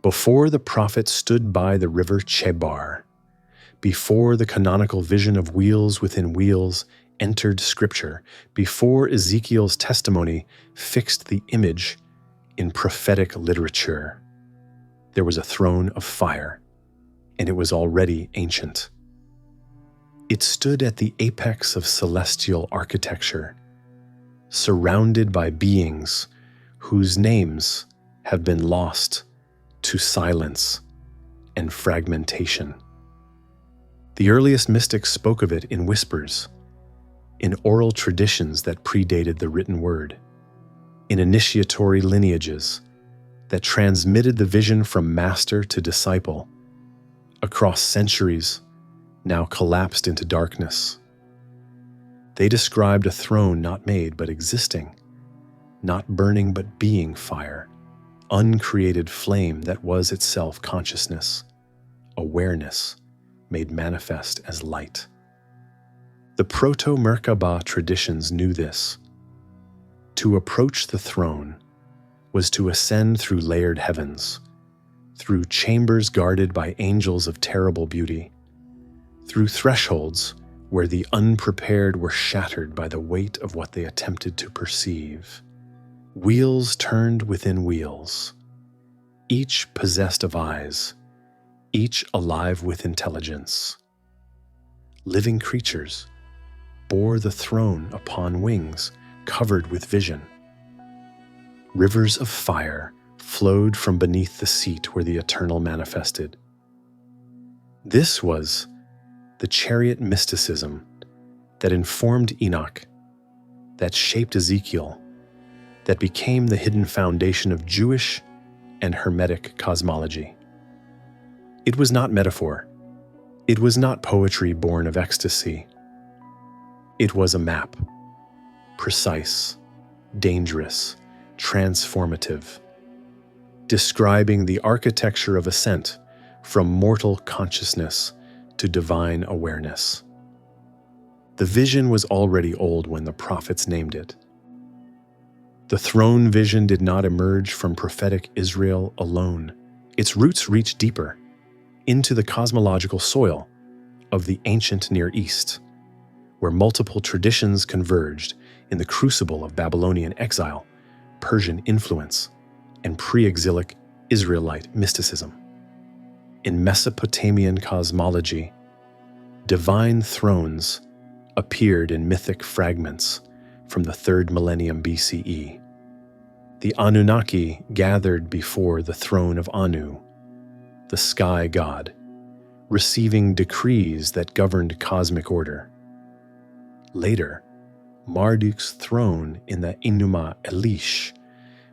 Before the prophet stood by the river Chebar, before the canonical vision of wheels within wheels entered Scripture, before Ezekiel's testimony fixed the image in prophetic literature, there was a throne of fire, and it was already ancient. It stood at the apex of celestial architecture, surrounded by beings whose names have been lost to silence and fragmentation. The earliest mystics spoke of it in whispers, in oral traditions that predated the written word, in initiatory lineages that transmitted the vision from master to disciple across centuries now collapsed into darkness. They described a throne not made but existing, not burning but being fire, uncreated flame that was itself consciousness, awareness made manifest as light. The proto-Merkabah traditions knew this. To approach the throne was to ascend through layered heavens, through chambers guarded by angels of terrible beauty, through thresholds where the unprepared were shattered by the weight of what they attempted to perceive. Wheels turned within wheels, each possessed of eyes, each alive with intelligence. Living creatures bore the throne upon wings covered with vision. Rivers of fire flowed from beneath the seat where the eternal manifested. This was the Chariot Mysticism that informed Enoch, that shaped Ezekiel, that became the hidden foundation of Jewish and Hermetic cosmology. It was not metaphor. It was not poetry born of ecstasy. It was a map, precise, dangerous, transformative, describing the architecture of ascent from mortal consciousness to divine awareness. The vision was already old when the prophets named it. The throne vision did not emerge from prophetic Israel alone. Its roots reached deeper, into the cosmological soil of the ancient Near East, where multiple traditions converged in the crucible of Babylonian exile, Persian influence, and pre-exilic Israelite mysticism. In Mesopotamian cosmology, divine thrones appeared in mythic fragments from the 3rd millennium BCE. The Anunnaki gathered before the throne of Anu, the sky god, receiving decrees that governed cosmic order. Later, Marduk's throne in the Enuma Elish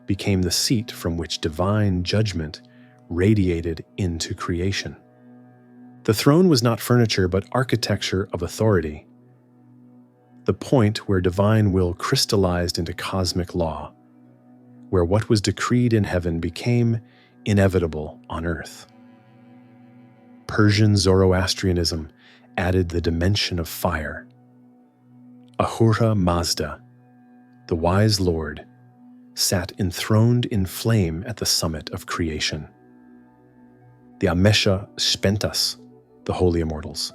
became the seat from which divine judgment radiated into creation. The throne was not furniture but architecture of authority, the point where divine will crystallized into cosmic law, where what was decreed in heaven became inevitable on earth. Persian Zoroastrianism added the dimension of fire. Ahura Mazda, the wise Lord, sat enthroned in flame at the summit of creation. The Amesha Spentas, the holy immortals,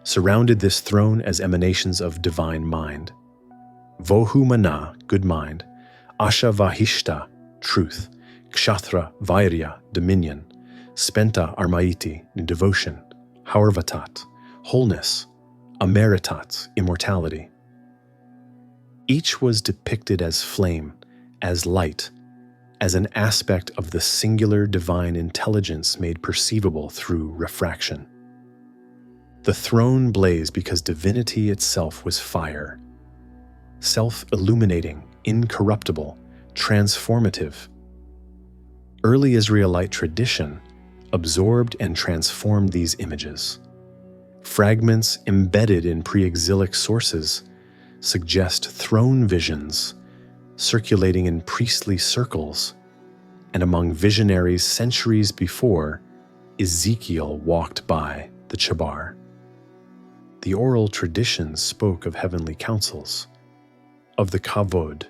surrounded this throne as emanations of divine mind. Vohu Mana, good mind, Asha Vahishta, truth, Kshatra Vairya, dominion, Spenta Armaiti, devotion, Haurvatat, wholeness, Ameritat, immortality. Each was depicted as flame, as light, as an aspect of the singular divine intelligence made perceivable through refraction. The throne blazed because divinity itself was fire, self-illuminating, incorruptible, transformative. Early Israelite tradition absorbed and transformed these images. Fragments embedded in pre-exilic sources suggest throne visions circulating in priestly circles, and among visionaries centuries before Ezekiel walked by the Chebar. The oral traditions spoke of heavenly councils, of the kavod,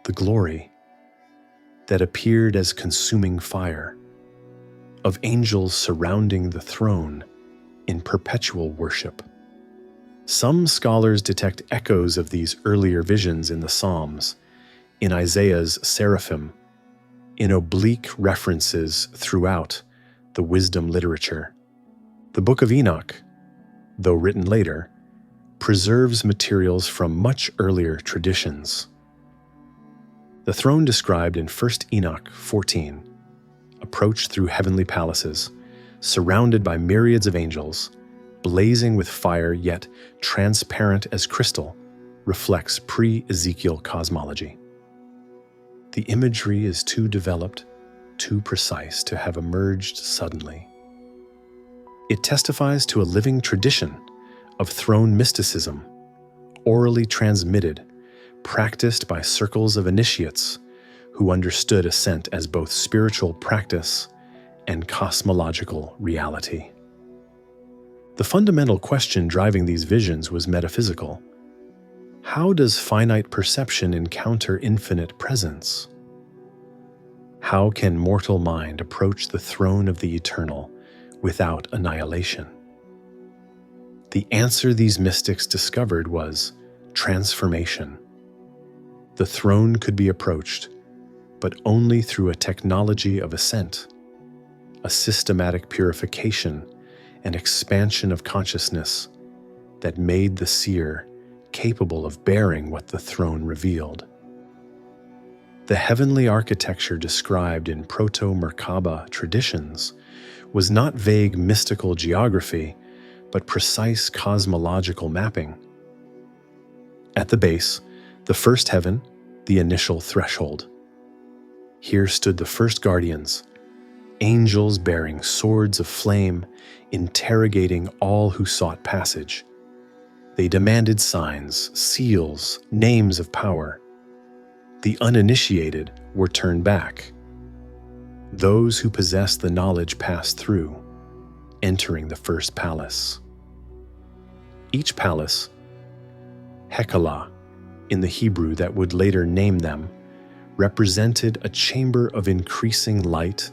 the glory, that appeared as consuming fire, of angels surrounding the throne in perpetual worship. Some scholars detect echoes of these earlier visions in the Psalms, in Isaiah's seraphim, in oblique references throughout the wisdom literature. The Book of Enoch, though written later, preserves materials from much earlier traditions. The throne described in 1 Enoch 14, approached through heavenly palaces, surrounded by myriads of angels, blazing with fire yet transparent as crystal, reflects pre-Ezekiel cosmology. The imagery is too developed, too precise to have emerged suddenly. It testifies to a living tradition of throne mysticism, orally transmitted, practiced by circles of initiates who understood ascent as both spiritual practice and cosmological reality. The fundamental question driving these visions was metaphysical. How does finite perception encounter infinite presence? How can mortal mind approach the throne of the eternal without annihilation? The answer these mystics discovered was transformation. The throne could be approached, but only through a technology of ascent, a systematic purification and expansion of consciousness that made the seer capable of bearing what the throne revealed. The heavenly architecture described in proto-Merkabah traditions was not vague mystical geography, but precise cosmological mapping. At the base, the first heaven, the initial threshold. Here stood the first guardians, angels bearing swords of flame, interrogating all who sought passage. They demanded signs, seals, names of power. The uninitiated were turned back. Those who possessed the knowledge passed through, entering the first palace. Each palace, Hekalah, in the Hebrew that would later name them, represented a chamber of increasing light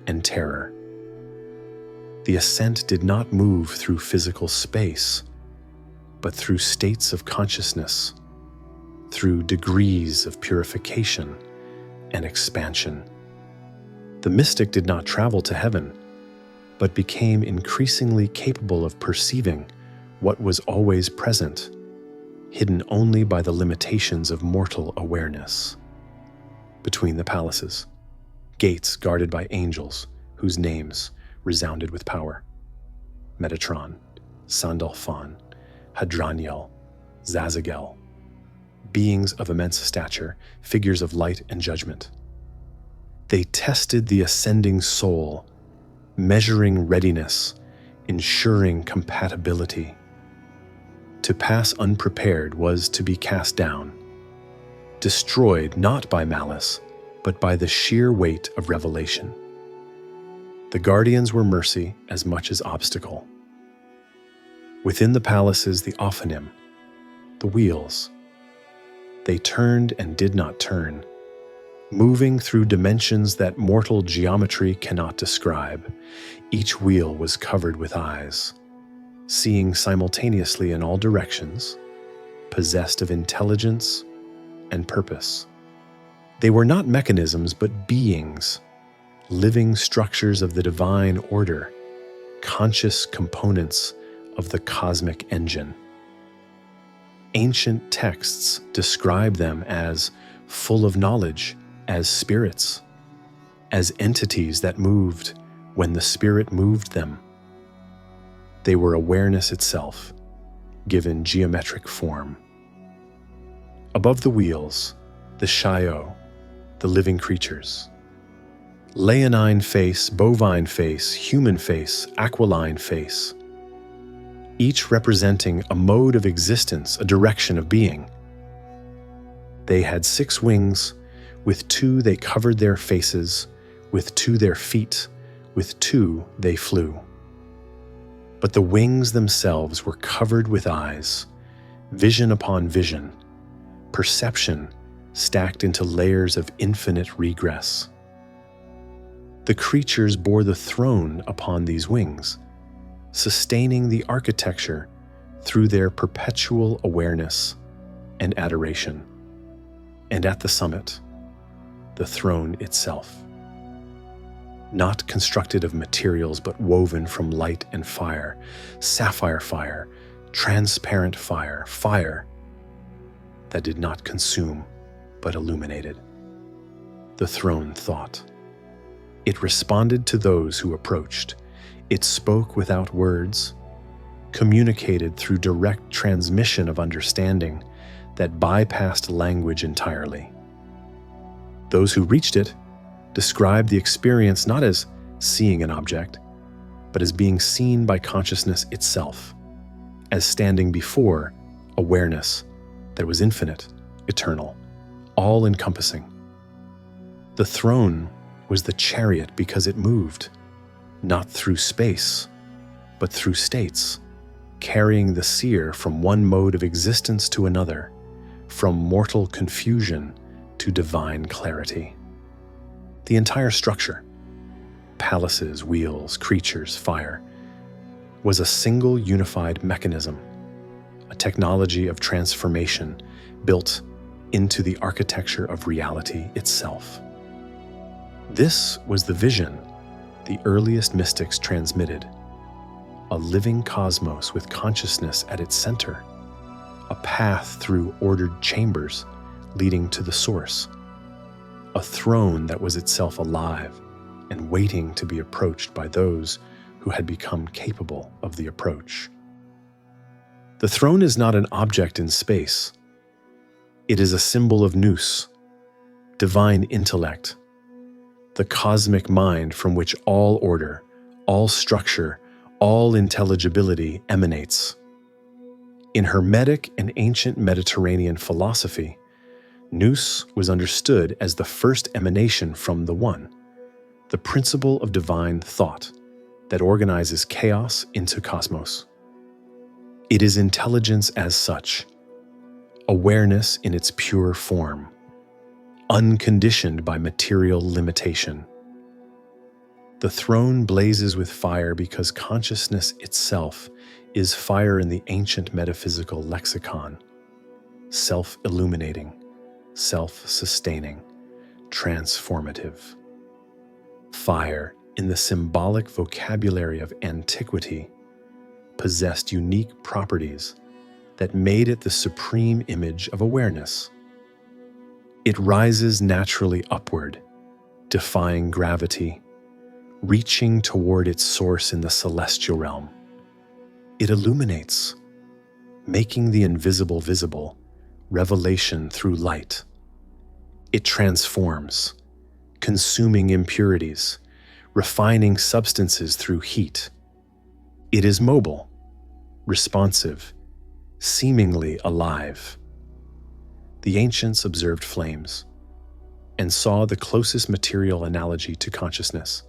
and terror. The ascent did not move through physical space, but through states of consciousness, through degrees of purification and expansion. The mystic did not travel to heaven, but became increasingly capable of perceiving what was always present, hidden only by the limitations of mortal awareness. Between the palaces, gates guarded by angels whose names resounded with power. Metatron, Sandalphon, Hadraniel, Zazagel, beings of immense stature, figures of light and judgment. They tested the ascending soul, measuring readiness, ensuring compatibility. To pass unprepared was to be cast down, destroyed not by malice, but by the sheer weight of revelation. The guardians were mercy as much as obstacle. Within the palaces, the ophanim, the wheels. They turned and did not turn, moving through dimensions that mortal geometry cannot describe. Each wheel was covered with eyes, seeing simultaneously in all directions, possessed of intelligence and purpose. They were not mechanisms, but beings, living structures of the divine order, conscious components of the cosmic engine. Ancient texts describe them as full of knowledge, as spirits, as entities that moved when the Spirit moved them. They were awareness itself, given geometric form. Above the wheels, the Shio, the living creatures. Leonine face, bovine face, human face, aquiline face. Each representing a mode of existence, a direction of being. They had 6 wings, with 2 they covered their faces, with 2 their feet, with 2 they flew. But the wings themselves were covered with eyes, vision upon vision, perception stacked into layers of infinite regress. The creatures bore the throne upon these wings, sustaining the architecture through their perpetual awareness and adoration. And at the summit, the throne itself, not constructed of materials but woven from light and fire, sapphire fire, transparent fire, fire that did not consume but illuminated. The throne thought. It responded to those who approached. It spoke without words, communicated through direct transmission of understanding that bypassed language entirely. Those who reached it described the experience not as seeing an object, but as being seen by consciousness itself, as standing before awareness that was infinite, eternal, all-encompassing. The throne was the chariot because it moved, not through space, but through states, carrying the seer from one mode of existence to another, from mortal confusion to divine clarity. The entire structure, palaces, wheels, creatures, fire, was a single unified mechanism, a technology of transformation built into the architecture of reality itself. This was the vision the earliest mystics transmitted, a living cosmos with consciousness at its center, a path through ordered chambers leading to the source, a throne that was itself alive and waiting to be approached by those who had become capable of the approach. The throne is not an object in space. It is a symbol of nous, divine intellect, the cosmic mind from which all order, all structure, all intelligibility emanates. In Hermetic and ancient Mediterranean philosophy, nous was understood as the first emanation from the One, the principle of divine thought that organizes chaos into cosmos. It is intelligence as such, awareness in its pure form, unconditioned by material limitation. The throne blazes with fire because consciousness itself is fire in the ancient metaphysical lexicon, self-illuminating, self-sustaining, transformative. Fire, in the symbolic vocabulary of antiquity, possessed unique properties that made it the supreme image of awareness. It rises naturally upward, defying gravity, reaching toward its source in the celestial realm. It illuminates, making the invisible visible, revelation through light. It transforms, consuming impurities, refining substances through heat. It is mobile, responsive, seemingly alive. The ancients observed flames and saw the closest material analogy to consciousness,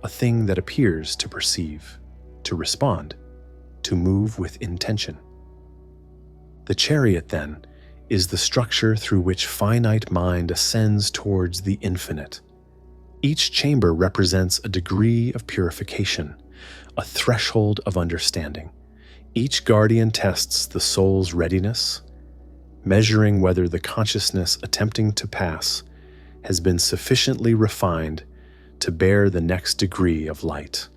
a thing that appears to perceive, to respond, to move with intention. The chariot, then, is the structure through which finite mind ascends towards the infinite. Each chamber represents a degree of purification, a threshold of understanding. Each guardian tests the soul's readiness, measuring whether the consciousness attempting to pass has been sufficiently refined to bear the next degree of light.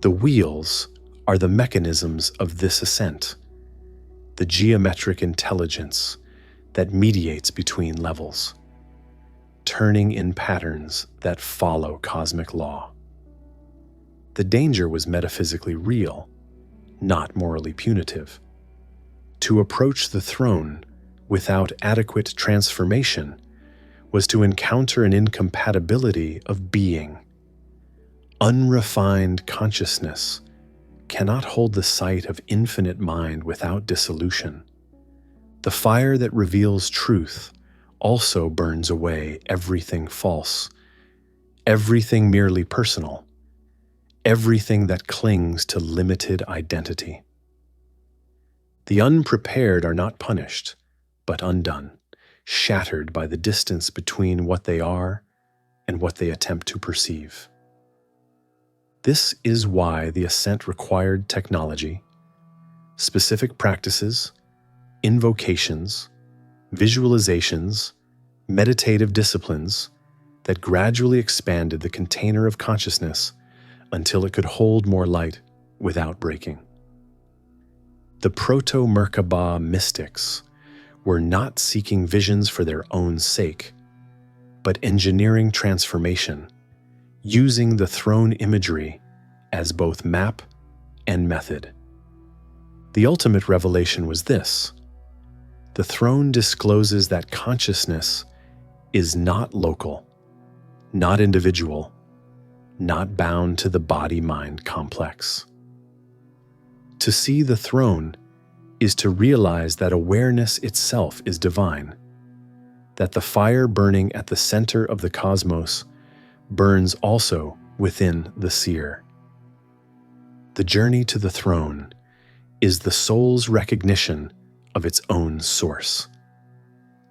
The wheels are the mechanisms of this ascent, the geometric intelligence that mediates between levels, turning in patterns that follow cosmic law. The danger was metaphysically real, not morally punitive. To approach the throne without adequate transformation was to encounter an incompatibility of being. Unrefined consciousness cannot hold the sight of infinite mind without dissolution. The fire that reveals truth also burns away everything false, everything merely personal, everything that clings to limited identity. The unprepared are not punished, but undone, shattered by the distance between what they are and what they attempt to perceive. This is why the ascent required technology, specific practices, invocations, visualizations, meditative disciplines that gradually expanded the container of consciousness until it could hold more light without breaking. The proto-Merkabah mystics were not seeking visions for their own sake, but engineering transformation, using the throne imagery as both map and method. The ultimate revelation was this: the throne discloses that consciousness is not local, not individual, not bound to the body-mind complex. To see the throne is to realize that awareness itself is divine, that the fire burning at the center of the cosmos burns also within the seer. The journey to the throne is the soul's recognition of its own source,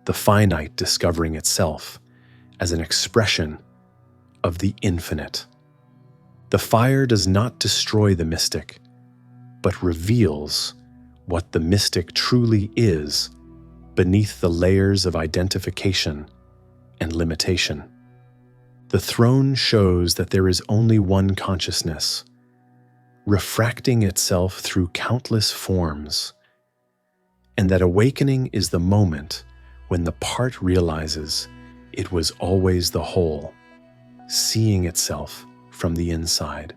the finite discovering itself as an expression of the infinite. The fire does not destroy the mystic, but reveals what the mystic truly is beneath the layers of identification and limitation. The throne shows that there is only one consciousness, refracting itself through countless forms, and that awakening is the moment when the part realizes it was always the whole, seeing itself from the inside.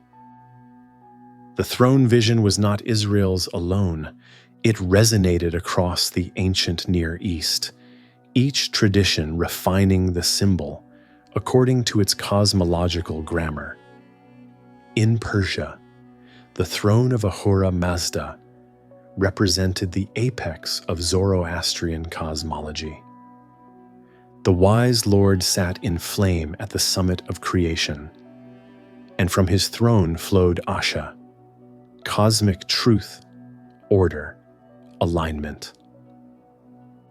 The throne vision was not Israel's alone. It resonated across the ancient Near East, each tradition refining the symbol according to its cosmological grammar. In Persia, the throne of Ahura Mazda represented the apex of Zoroastrian cosmology. The wise Lord sat in flame at the summit of creation, and from his throne flowed Asha, cosmic truth, order, alignment.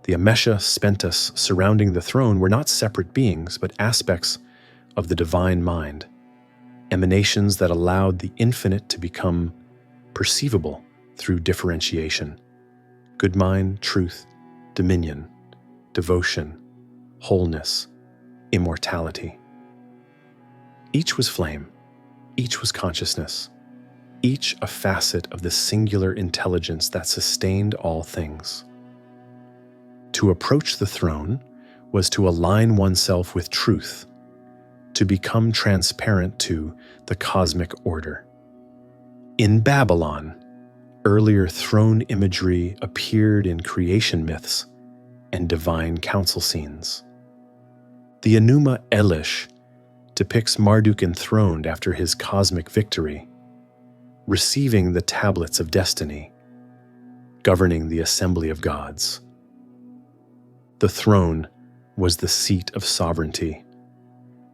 The Amesha Spentas surrounding the throne were not separate beings, but aspects of the divine mind, emanations that allowed the infinite to become perceivable through differentiation. Good mind, truth, dominion, devotion, wholeness, immortality. Each was flame, each was consciousness, each a facet of the singular intelligence that sustained all things. To approach the throne was to align oneself with truth, to become transparent to the cosmic order. In Babylon, earlier throne imagery appeared in creation myths and divine council scenes. The Enuma Elish depicts Marduk enthroned after his cosmic victory, receiving the tablets of destiny, governing the assembly of gods. The throne was the seat of sovereignty,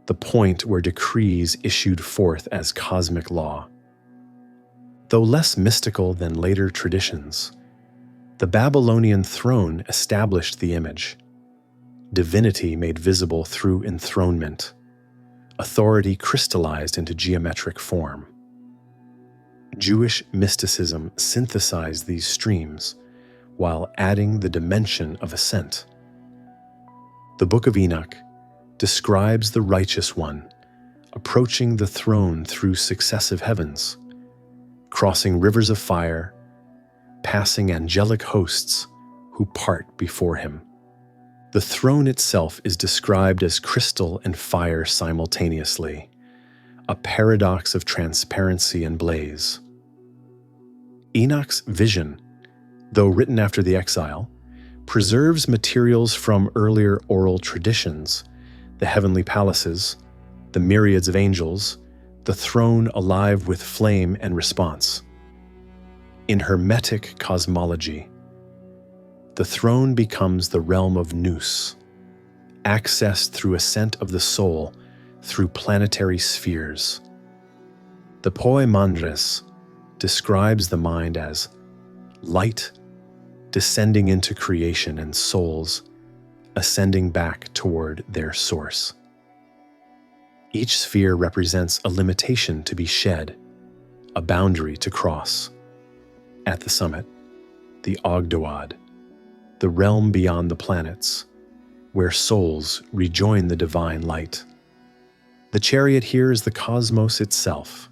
the point where decrees issued forth as cosmic law. Though less mystical than later traditions, the Babylonian throne established the image, divinity made visible through enthronement, authority crystallized into geometric form. Jewish mysticism synthesized these streams while adding the dimension of ascent. The Book of Enoch describes the righteous one approaching the throne through successive heavens, crossing rivers of fire, passing angelic hosts who part before him. The throne itself is described as crystal and fire simultaneously, a paradox of transparency and blaze. Enoch's vision, though written after the exile, preserves materials from earlier oral traditions, the heavenly palaces, the myriads of angels, the throne alive with flame and response. In Hermetic cosmology, the throne becomes the realm of nous, accessed through ascent of the soul through planetary spheres. The Poemandres describes the mind as light descending into creation and souls ascending back toward their source. Each sphere represents a limitation to be shed, a boundary to cross. At the summit, the Ogdoad, the realm beyond the planets, where souls rejoin the divine light. The chariot here is the cosmos itself,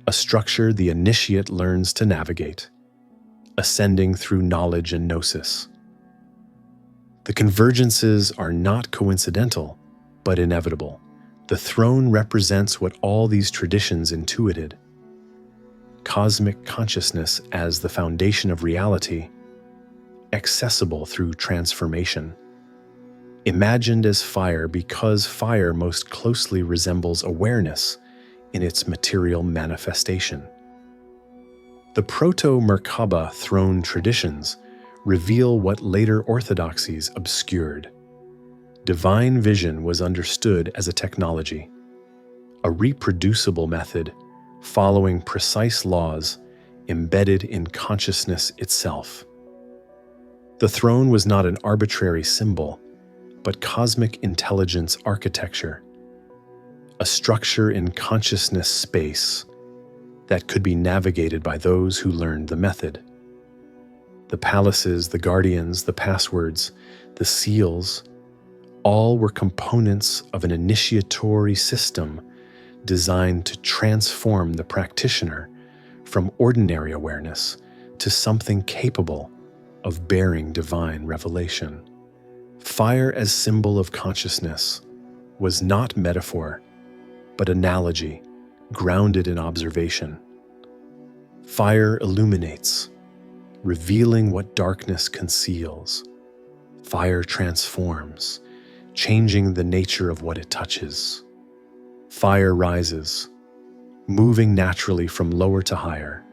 a structure the initiate learns to navigate, ascending through knowledge and gnosis. The convergences are not coincidental, but inevitable. The throne represents what all these traditions intuited: cosmic consciousness as the foundation of reality, accessible through transformation. Imagined as fire because fire most closely resembles awareness in its material manifestation. The proto-Merkabah throne traditions reveal what later orthodoxies obscured. Divine vision was understood as a technology, a reproducible method following precise laws embedded in consciousness itself. The throne was not an arbitrary symbol, but cosmic intelligence architecture, a structure in consciousness space that could be navigated by those who learned the method. The palaces, the guardians, the passwords, the seals, all were components of an initiatory system designed to transform the practitioner from ordinary awareness to something capable of bearing divine revelation. Fire as symbol of consciousness was not metaphor, but analogy grounded in observation. Fire illuminates, revealing what darkness conceals. Fire transforms, changing the nature of what it touches. Fire rises, moving naturally from lower to higher.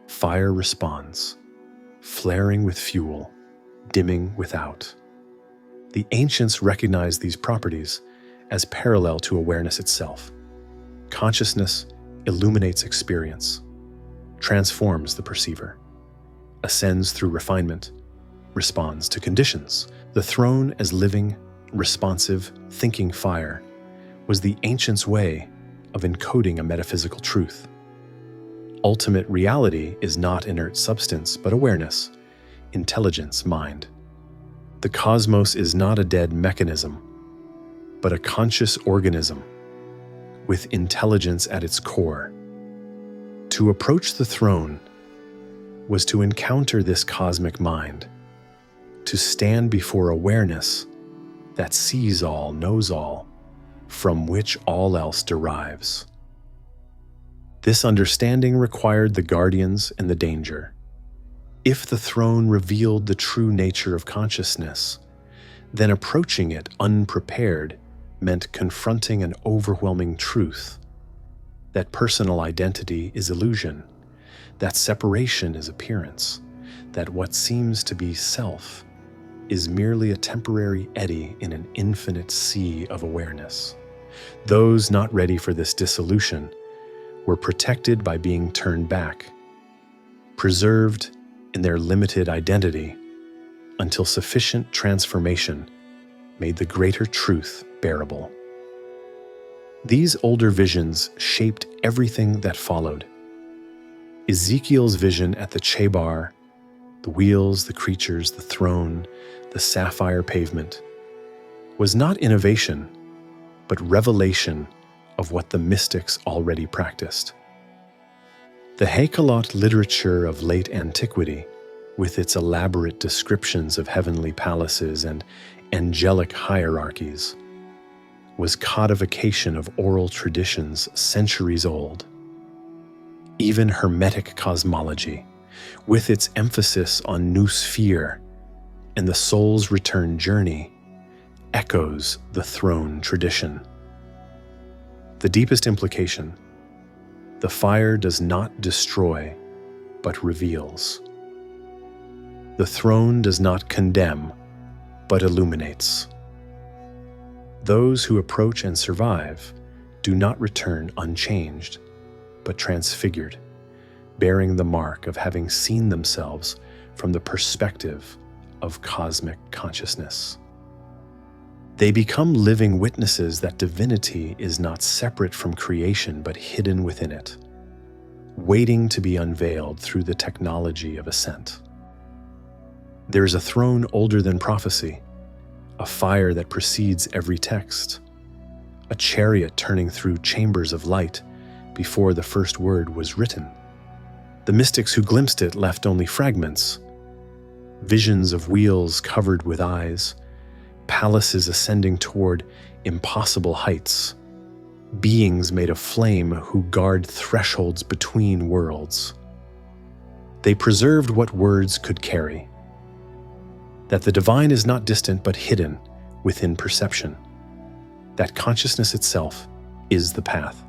Fire responds, flaring with fuel, dimming without. The ancients recognized these properties as parallel to awareness itself. Consciousness illuminates experience, transforms the perceiver, ascends through refinement, responds to conditions. The throne as living, responsive, thinking fire was the ancients' way of encoding a metaphysical truth. Ultimate reality is not inert substance, but awareness, intelligence, mind. The cosmos is not a dead mechanism, but a conscious organism with intelligence at its core. To approach the throne was to encounter this cosmic mind, to stand before awareness that sees all, knows all, from which all else derives. This understanding required the guardians and the danger. If the throne revealed the true nature of consciousness, then approaching it unprepared meant confronting an overwhelming truth: that personal identity is illusion, that separation is appearance, that what seems to be self is merely a temporary eddy in an infinite sea of awareness. Those not ready for this dissolution were protected by being turned back, preserved in their limited identity until sufficient transformation made the greater truth bearable. These older visions shaped everything that followed. Ezekiel's vision at the Chebar, the wheels, the creatures, the throne, the sapphire pavement, was not innovation, but revelation of what the mystics already practiced. The Hekalot literature of late antiquity, with its elaborate descriptions of heavenly palaces and angelic hierarchies, was codification of oral traditions centuries old. Even Hermetic cosmology, with its emphasis on new sphere and the soul's return journey, echoes the throne tradition. The deepest implication: the fire does not destroy, but reveals. The throne does not condemn, but illuminates. Those who approach and survive do not return unchanged, but transfigured, bearing the mark of having seen themselves from the perspective of cosmic consciousness. They become living witnesses that divinity is not separate from creation but hidden within it, waiting to be unveiled through the technology of ascent. There is a throne older than prophecy, a fire that precedes every text, a chariot turning through chambers of light before the first word was written. The mystics who glimpsed it left only fragments, visions of wheels covered with eyes, palaces ascending toward impossible heights, beings made of flame who guard thresholds between worlds. They preserved what words could carry, that the divine is not distant but hidden within perception, that consciousness itself is the path,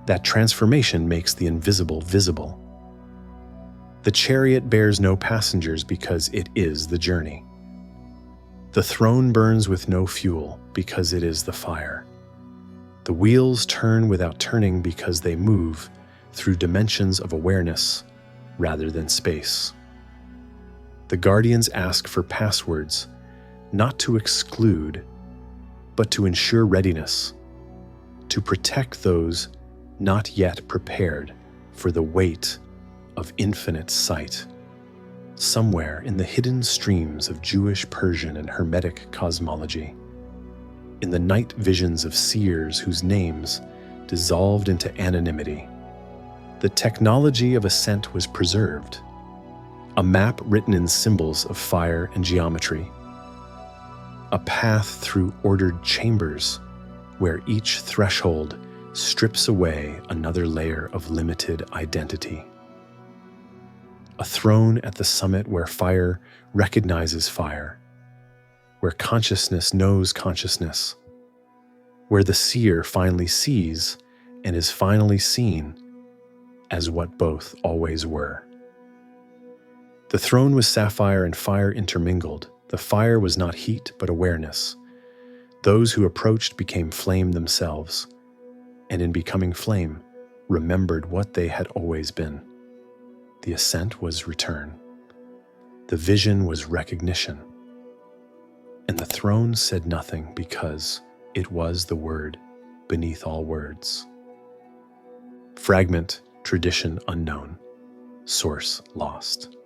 that transformation makes the invisible visible. The chariot bears no passengers because it is the journey. The throne burns with no fuel because it is the fire. The wheels turn without turning because they move through dimensions of awareness rather than space. The guardians ask for passwords, not to exclude, but to ensure readiness, to protect those not yet prepared for the weight of infinite sight. Somewhere in the hidden streams of Jewish, Persian, and Hermetic cosmology, in the night visions of seers whose names dissolved into anonymity, the technology of ascent was preserved, a map written in symbols of fire and geometry, a path through ordered chambers where each threshold strips away another layer of limited identity. A throne at the summit where fire recognizes fire, where consciousness knows consciousness, where the seer finally sees and is finally seen as what both always were. The throne was sapphire and fire intermingled. The fire was not heat but awareness. Those who approached became flame themselves, and in becoming flame, remembered what they had always been. The ascent was return. The vision was recognition. And the throne said nothing because it was the word beneath all words. Fragment, tradition unknown, source lost.